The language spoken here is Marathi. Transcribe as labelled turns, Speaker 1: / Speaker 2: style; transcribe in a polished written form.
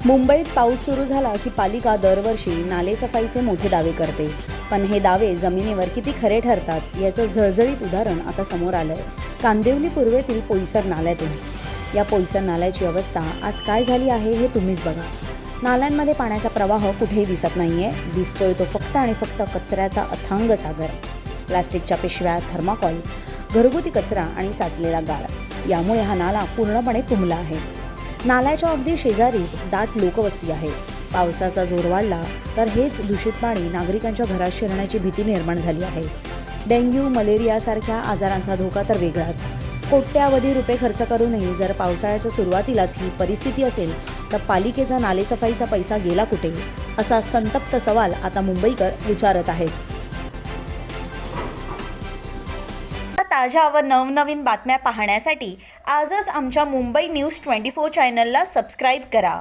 Speaker 1: मुंबईत पाऊस सुरू झाला की पालिका दरवर्षी नालेसफाईचे मोठे दावे करते, पण हे दावे जमिनीवर किती खरे ठरतात याचं झळझळीत उदाहरण आता समोर आलंय कांदिवली पूर्वेतील पोईसर नाल्यातून। या पोईसर नाल्याची अवस्था आज काय झाली आहे हे तुम्हीच बघा। नाल्यांमध्ये पाण्याचा प्रवाह कुठेही दिसत नाहीये, दिसतोय तो फक्त आणि फक्त कचऱ्याचा अथांग सागर। प्लास्टिकच्या पिशव्या, थर्माकॉल, घरगुती कचरा आणि साचलेला गाळ यामुळे हा नाला पूर्णपणे तुंबला आहे। नाल्याच्या अगदी शेजारीच दाट लोकवस्ती आहे। पावसाचा जोर वाढला तर हेच दूषित पाणी नागरिकांच्या घरात शिरण्याची भीती निर्माण झाली आहे। डेंग्यू, मलेरिया सारख्या आजारांचा धोका तर वेगळाच। कोट्यावधी रुपये खर्च करूनही जर पावसाळ्याच्या सुरुवातीलाच ही परिस्थिती असेल तर पालिकेचा नालेसफाईचा पैसा गेला कुठे, असा संतप्त सवाल आता मुंबईकर विचारत आहेत। ताज्या व नवनवीन बातम्या पाहण्यासाठी आजच आमच्या मुंबई न्यूज 24 चॅनलला सबस्क्राईब करा।